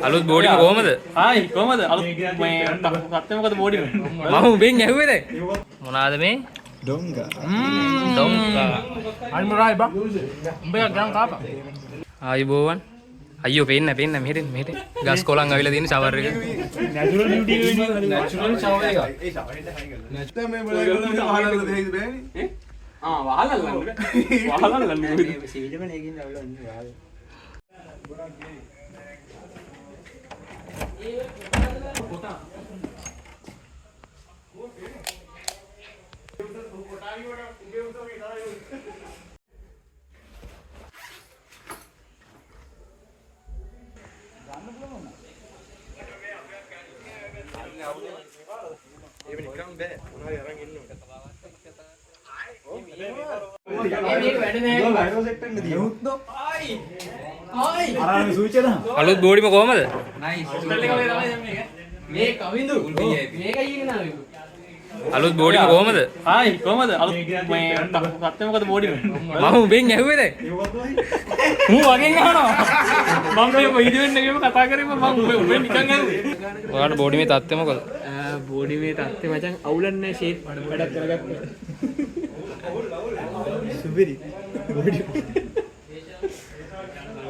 අලුත් බෝඩිම කොහමද? ආයි කොහමද? අලුත් මේ සත්‍ය මොකද බෝඩිම? මම උඹෙන් ඇහුවේද? මොනවාද මේ? Dongga. ඩොංගා. අනිම රායි බා. උඹේ ගම් කාපා. ආයිබෝවන්. අයියෝ පේන්න මෙහෙට. ගස් කොලන් අවිලා තියෙන ෂවර් එක. නැචරල් බියුටි වෙන්නේ නැචරල් ෂවර් එක. ඒ shower එක හයි කරලා. නැත්නම් මේ බලන්න වහලන්න දෙයිද බෑනේ. වහලල්ලන්නේ. සීජම නේකින් දවලන්නේ වහල. අලුත් බෝඩිම කොහමද? අලුත් බෝඩිම කොහමද? ආයි කොහමද? අලුත් මේ සත්‍ය මොකද බෝඩිම? මම උඹෙන් ඇහුවේද? මූ වගෙන් අහනවා. මම මේ වීඩියෝ එකේම කතා කරේ මම උඹෙන් නිකන් ඇහුවේ. ඔයාලට බෝඩිමේ තත්ත්වය මොකද? බෝඩිමේ තත්ත්වය මචං අවුලන්නේ නැහැ ෂේප් වැඩක් කරගත්තා. සුපිරි.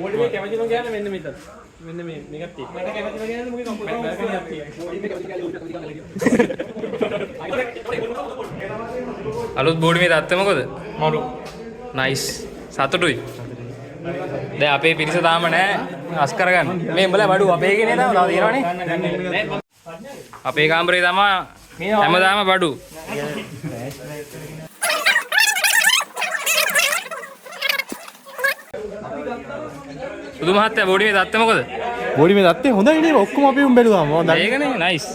බෝඩිමේ කැමතිම ගියාම මෙන්න මෙතන. මෙන්න මේකත් තියෙනවා. මට කැමතිම ගියාම මොකද කම්පියුටර් අලුත් බෝඩිමේ තත්ත්වය මොකද? මරු. නයිස්. සතුටුයි. දැන් අපේ පිරිස තාම නැහැ. අස් කරගන්න. මේ උඹලා බඩු අපේ ගේ නේද? තව තියෙනවනේ. අපේ කාමරේ තමයි හැමදාම බඩු. සුදු මහත්තයා බෝඩිමේ තත්ත්වය මොකද? බෝඩිමේ දත්තේ හොඳයි නේ ඔක්කොම අපි උන් බැලුවාම. මම ඒකනේ නයිස්.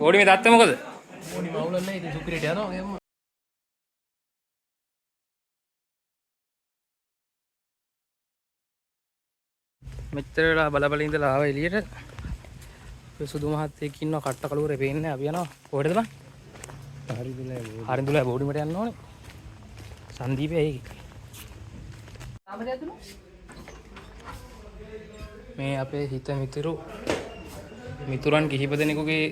බෝඩිමේ තත්ත්වය මොකද? බෝඩිම අවුලන්නේ ඉතින් සුපිරිට යනවා එහෙම. මෙච්චර වෙලා බලබල ඉඳලා ආව එළියට. ඔය සුදු මහත්තයෙක් ඉන්නවා කට්ට කලුවරේ පේන්නේ අපි යනවා. කොහෙටද බං? හරිදුලා බෝඩිමට යන්න ඕනේ. සංදීපේ ඒකේ. මේ අපේ හිත මිතුරන් කිහිප දෙනෙකුගේ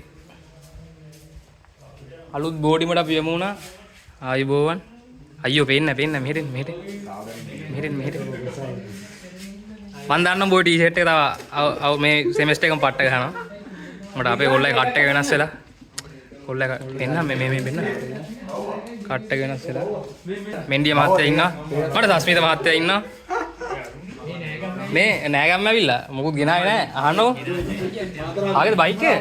අලුත් බෝඩිමට අපි යමු වුණා. ආයිබෝවන්. අයියෝ පේන්න මෙහෙට. මන් දන්නම් බෝ ටී-ෂර්ට් එක තව මේ සෙමෙස්ටර් එකම පට්ට ගහනවා. මට අපේ කොල්ලයි කට් එක වෙනස් වෙලා. කොල්ලයි එන්න මේ වෙන්න. කට් එක වෙනස් වෙලා. මෙන්ඩිය මහත්තයා ඉන්නවා. මට සස්මිත මහත්තයා ඉන්නවා. මේ නෑගම්ම ඇවිල්ලා මොකුත් ගෙනාවේ නෑ. අහන්නකො. ආගේද බයික් එක?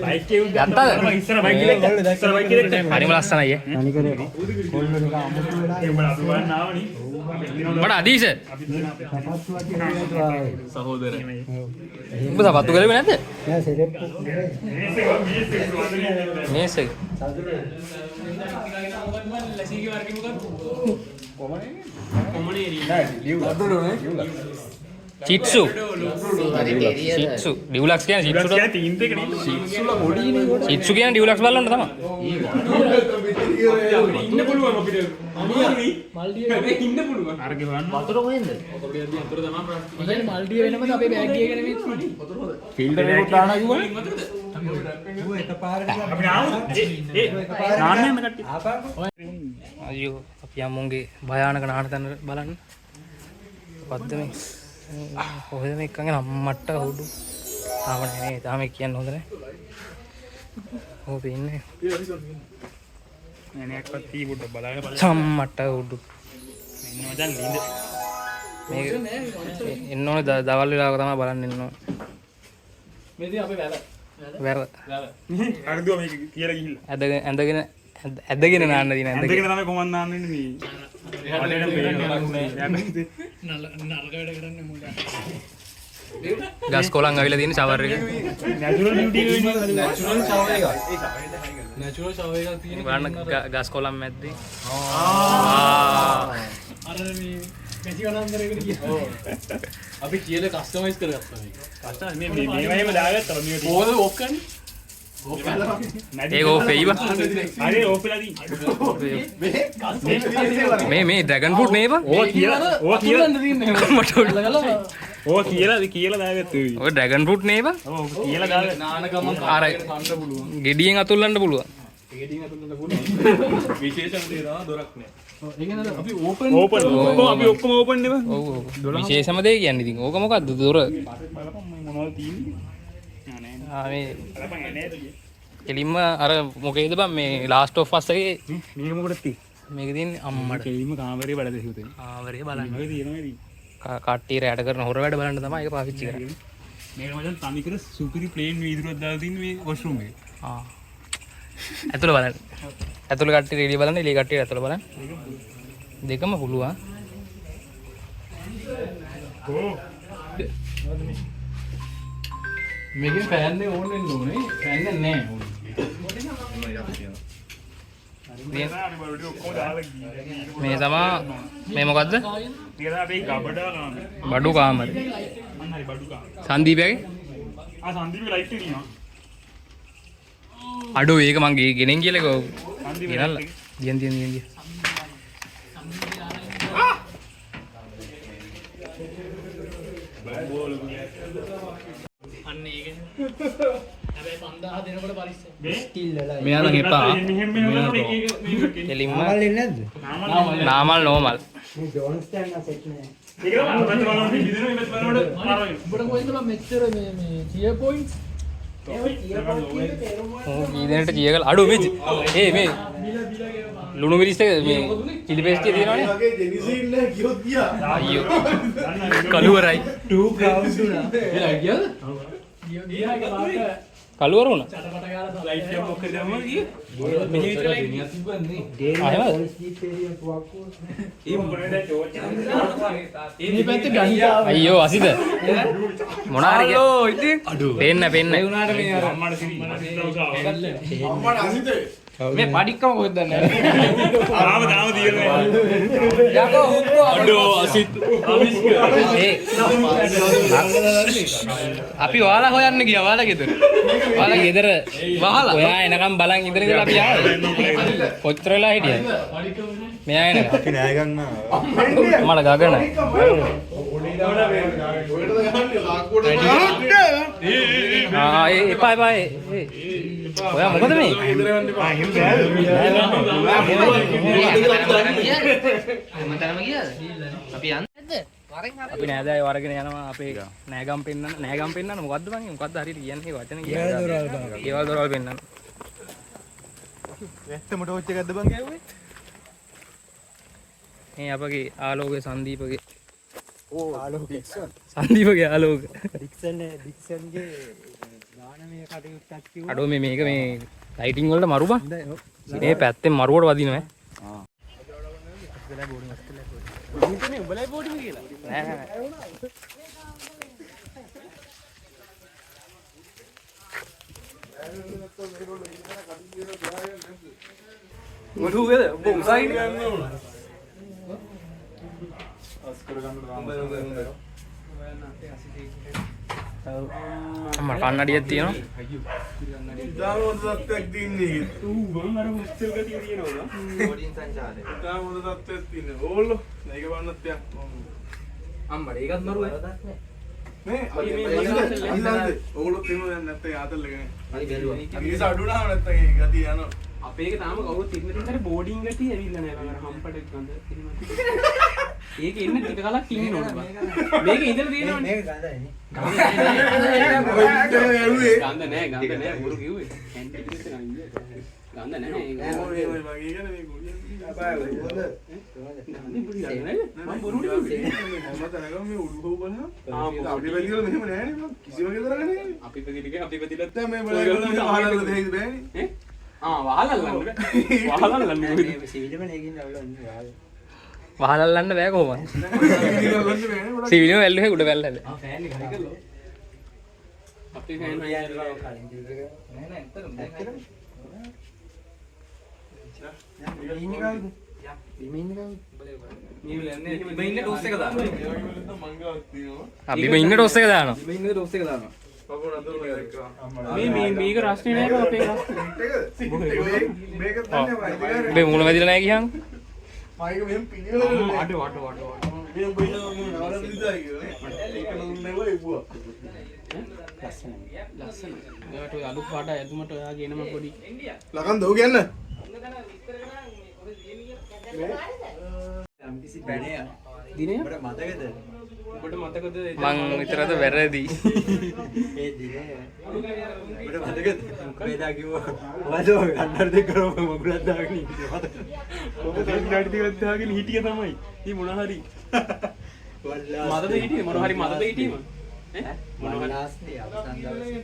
බයික් එක ගත්තද? ඉස්සර බයික් එක ඉස්සර බයික් එක හරිම ලස්සනයි ඈ. මට අදීස සහෝදර උඹ සපත්තු ගලුවේ නැද්ද? නෑ සෙරෙප්පු. මේස් එක. චිට්සු ඩියුලක්ස් කියන්නේ චිට්සු කියන්නේ ඩියුලක්ස් බලන්න තමයි. ඉන්න පුළුවන් අපිට. මල්ඩිය ඉන්න පුළුවන්. අර ගෙවන්න. වතුර කොහෙන්ද? වතුර ගියදී අතර තමයි ප්‍රශ්නේ. ඉතින් මල්ඩිය වෙනමද අපේ බෑග් එකේ නෙමෙයි වතුර. ෆිල්ටර් එකක් දානවා කිව්වනේ. ඌ එකපාරට අපි ආවොත් නාන්නේ මේ කට්ටිය. අයියෝ අපි යමුන්ගේ භයානක නාන තැන බලන්න. පද්ද මේ කොහෙද මේ එක්කගෙන අම්මට්ට හුඩු. තාම නේ තාම කියන්න හොඳ නැහැ. ඕ පේන්නේ. නෑනක්වත් තී බුඩ බලාගෙන සම්මට උඩු ඉන්න මචං ලිඳ මේ එන්න ඕනේ දවල් වෙලාවක තමයි බලන්න එන්න ඕනේ. මේ ඉතින් අපේ වැර හරිදුව මේක කියලා ගිහිල්ලා ඇදගෙන නාන්න දින ඇඳගෙන තමයි කොමන් නාන්න ඉන්නේ මේ වටේට නරක වැඩ කරන්නේ මුල ගස් කොලන් අවිලා තියෙන ෂවර් එක. නැචරල් බියුටි වෙන්නේ නැචරල් shower එක. නැචරල් ෂවර් එකක් තියෙන බලන්න ගස් කොලන් මැද්දේ. අර මේ මැසිකනන්දරේකට ගියා. අපි කියලා කස්ටමයිස් කරගත්තා මේක. කස්ටමයිස් මේ මේවයිම දාගත්තා මේ කොහොමද ඔක්කන්නේ? ඒක ඕෆ් වෙයි බං. හරි ඕෆ් වෙලා තියෙන්නේ. මේ ඩ්‍රැගන් ෆෘට් නේ බං. ඕවා කියලා දාගත්තා. ඔය ඩ්‍රැගන් ෆෘට් නේ බං. ඔව් කියලා දාගත්තා. නාන ගමන් අර ගෙඩියෙන් අතුල්ලන්න පුළුවන්. ගෙඩින් අතුල්ලන්න පුළුවන්. විශේෂම දේ තමයි දොරක් නෑ. අපි ඕපන් ඕපන් අපි ඔක්කොම ඕපන් නේ බං. ඔව් ඔව්. විශේෂම දේ කියන්නේ ඉතින්. ඕක මොකද්ද දොර? බලපන් මොනවද තියෙන්නේ. මේ බලපන් එන්නේ නේද? කෙලින්ම අර මොකේද බං මේ ලාස්ට් ඔෆ් අස් එකේ මේක මොකටද තියෙන්නේ? මේක තියෙන්නේ අම්මට. කෙලින්ම කාමරේ වැඩ දෙහිවතේ. ආවරේ බලන්න. මේක තියෙනවා ඉතින්. කට්ටිය රැට කරන හොර වැඩ බලන්න තමයි ඒක පාවිච්චි කරන්නේ. මේක මචං තනිකර සුපිරි ප්ලේන් වීදුරුවක් දාලා තියෙන මේ වොෂ්රූම් එකේ. ආ. ඇතුළ බලන්න. ඇතුළ කට්ටිය එළිය බලන්න, එළිය කට්ටිය ඇතුළ බලන්න. දෙකම පුළුවන්. ඕ. මේකේ ෆෑන් එක ඕන් වෙන්න ඕනේ. ෆෑන් එක නෑ ඕනේ. මේ තමා මේ මොකද්ද? කියලා අපි ගබඩා කාමරේ. බඩු කාමරේ. මම හරි බඩු කාමරේ. සංදීපයගේ? සංදීපේ ලයිට් එක තියෙනවා. අඩෝ ඒක මං ගෙනෙන් කියලා කෝ. සංදීපේ ගෙනල්ලා. light එක. දියන්. අන්න ඒක හැබැයි 5000 දෙනකොට පරිස්සම් ස්ටිල් වලයි මෙයා නම් එපා. මෙහෙම මේක කෙලින්ම ආමල් එන්නේ නැද්ද? නාමල් නෝමල්. මේ ජෝන් ස්ටෑන්ඩ් එක සෙට් නෑ. ඒක තමයි මම බලනවා විදිහට මේක බලනකොට පාරවයි. උඹට කොහෙන්ද මම මෙච්චර මේ ටියර් පොයින්ට්ස් ඕ කීදෙනට ජීයකල අඩෝ මේ ලුණු මිරිස් එක මේ චිලි පේස්ට් එක තියෙනවනේ. වගේ ජෙනිසි ඉන්න ගියොත් ගියා. අයියෝ. කළුවරයි. 2 grams දුනා. එලා ගියාද? ගියා එක ලාට කළුවර උනා. චටපට ගාලා ලයිට් එක මොකද දැම්මම ගියේ? මෙහෙ ගෙනියන් තිබ්බන්නේ. ආයෙමද? පොලිස් ජීප් එකේ පුවක්කුව. ඒ මොකද ටෝච් මේ පැත්තේ ගණිකාව අයියෝ අසිත. මොනාරි හලෝ ඉතින් පෙන්න. ඒ උනාට මේ අර අම්මට සිරි අම්මට අසිත මේ පඩික්කම කොහෙද දන්නේ තාම තියෙනවා යකෝ හුක්කෝ අඩෝ අසිත් අපි ඔයාලා හොයන්න ගියා ඔයාලා ගෙදර. ඔයාලා ගෙදර වහලා. ඔයා එනකම් බලන් ඉඳලා ඉඳලා අපි ආවේ. කොච්චර වෙලා හිටියද? මෙයා එනකම්. අපි නෑ ගන්නවා. මල ගගන. එපා. ඔයා මොකද මේ? අපි නෑදෑයෝ අරගෙන යනවා අපේ නෑගම් පෙන්නන්න මොකද්ද මං මොකද්ද හරියට කියන්නේ වචන කියන්නේ ඒවල් දොරවල් පෙන්නන්න ඇත්තම ටෝච් එකක්ද බං ගැව්වේ? මේ අපගේ ආලෝකයේ සංදීපගේ ආලෝක ඩික්සන්. සංදීපගේ ආලෝක ඩික්සන්ගේ ගානමය කටයුත්තක් කිව්වා. අඩෝ මේක මේ ලයිටින් වලට මරු බං මේ පැත්තෙන් මරුවට වදිනවා මට කන්නඩියක් තියෙනවා ඉතාම හොඳ තත්ත්වයක් තියෙන්නේ. මම අර හොස්ටල් ගතිය තියෙනවා ඉතාම හොඳ තත්ත්වයක් තියෙන්නේ. ඕල්ලෝ මේක බලන්නත් යක්. අම්මට ඒකත් මරුවා නේ අයියන්ද ඕගොල්ලෝ තේම දැන් නැත්තම් ආතල්ලගෙන. හරි බැලුවා මිනිස් අඩුනාම නැත්තම් ඒ ගතිය යනවා. අපේ එක තාම කවුරුත් ඉන්නකම් බෝඩින් ගතිය ඇවිල්ලා නැහැ අර හම්පටක් ගඳ ඒක ඉන්න ටික කලක් ඉන්න ඕන බං මේක ඉඳලා තියෙනවනේ මේක ගඳයිනේ. ගඳ නැහැ මුරු කිව්වේ කැන්ටි පිටින් ගඳ නැහැ ඒක ඔය වගේ කියන මේ ගොඩිය මම බොරුට කිව්වේ මම තනගම මේ උඩු බලනවා. අපි වැලිවල මෙහෙම නෑනේ මම කිසිම ගෙදරක නෑනේ. අපි පැතිලත් නැත්නම් මේ බලගල මේ වහලවල දෙයිද බෑනේ. වහලල්ලන්න සිවිලම නේකින් අවුලන්නේ වාල්. වහලල්ලන්න බෑ කොහොමද සිවිලවල බෑනේ ගොඩක්. සිවිලම වැල්ලුවේ උඩ වැල්ල හැබැයි ෆෑන් එක හරි කළා අපි ෆෑන් කලින් ජීවිතේ නෑ නෑ ඇත්තටම ඉන්නේ කවුද? බිම ඉන්නේ කවුද? මේ ඉන්න ටෝස් එක දානවා මංගලක් තියෙනවා. අපි මේ ඉන්න ටොස් එක දානවා මේ ඉන්න ටෝස් එක දානවා මේක රස්නේ නෑ බං අපේ රස්නේ. මේ මුණ වැදිලා නැහැ කියන්. අඩෝ. ලස්සන. ඔයාට ඔය අලුත් පාට ඇතුමට ඔයා ගේනම පොඩි. ලකන් දෝ කියන්න. යම්කිසි පැණයක් දිනේ ඔබට මතකද? ඔබට මතකද මං විතරද වැරදි. ඒ දිනේ ඔබට මතකද? වේදා කිව්වා ඔබදෝ කන්නර දෙක කරව මොගලක් දාගෙන ඉන්නේ මතකද? ඔබ කන්නඩි ටිකක් දාගෙන හිටිය තමයි. ඉතින් මොන හරි. මතද හිටියේ මොන හරි මතද හිටියේම මොනවාස්නේ අවසන් දවසේ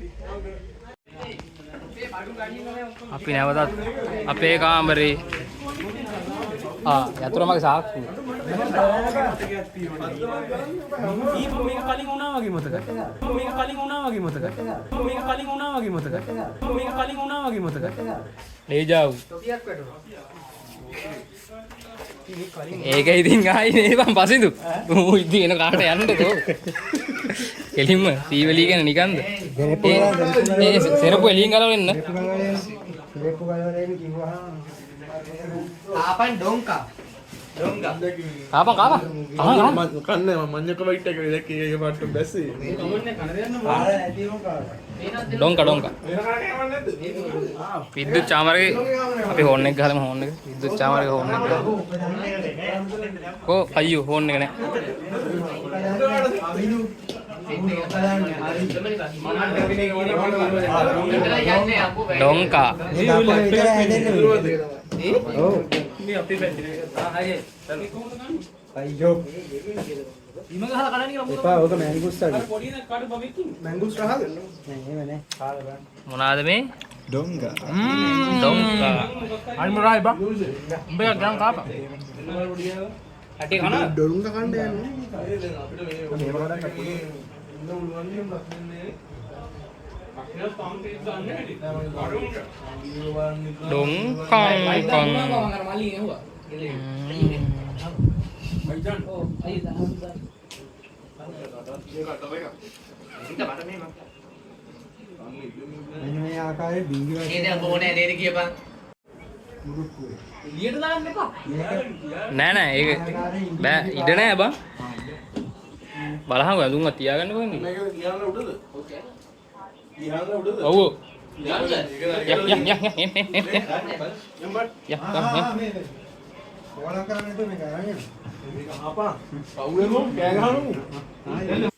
අපි නැවතත් අපේ කාමරේ යතුරු මගේ සාක්කු. මේක කලින් වුණා වගේ මතකයි. මේක කලින් වුණා වගේ මතකයි. මේක කලින් වුණා වගේ මතකයි. මේක කලින් වුණා වගේ මතකයි. ලේජාව්. ඒක ඉතින් ආයි නේ බං පසිදු. ඌ ඉතින් එන කාට යන්නද තෝ. කෙලින්ම සීවලී කියන නිකන්ද? ඒ සෙරපු එළියෙන් ගලවන්න. සෙරපු ගලවන්නේ කිව්වා ආපන් ඩොංකා කාපන් කන්නේ මම මඤ්ඤක වයිට් එක දැක්කේ ඒක පාට බැස්සේ. ඩොංකා. විද්‍යුත් චාමරේ අපි හෝන් එක ගහලම හෝන් එක. විද්‍යුත් චාමරේ හෝන් එක. කො අයියෝ හෝන් එක නෑ. ඩොංකා. මේ අපේ පැත්තේ අයියෝ ඉම ගහලා කඩන්නේ කියලා එපා ඔක මැංගුස් අඩි පොඩි නේ කාඩ බබෙක් ඉන්නේ මැංගුස් රහද? නෑ එහෙම නෑ කාලා බලන්න මොනවාද මේ? ඩොංගා. ඩොංකා. අනිත් මොනවායි බං? උඹ එක ගන් කාපා. ඇටි කනවා ඩොංගා කන්න යන්නේ. ඩොංකා. මල්ලි එහුවා මෙන්න මේ ආකාරයේ බින්දි වශයෙන් නේද කොහොනේ නේද කියපන් මුරුක්කුවේ එළියට දාන්න එපා නෑ ඒක බෑ ඉඩ නෑ බං. බලහන් වැඳුම්ව තියාගන්න කොහෙන්ද? මේක ගියාන උඩද? ඕකේ ගියාන උඩද? ඔව්. යාන්න යක්. මේ ඕලා කරන්නේ તો මේ කරන්නේ මේක ආපා. පවුලෙම කෑ ගහනු.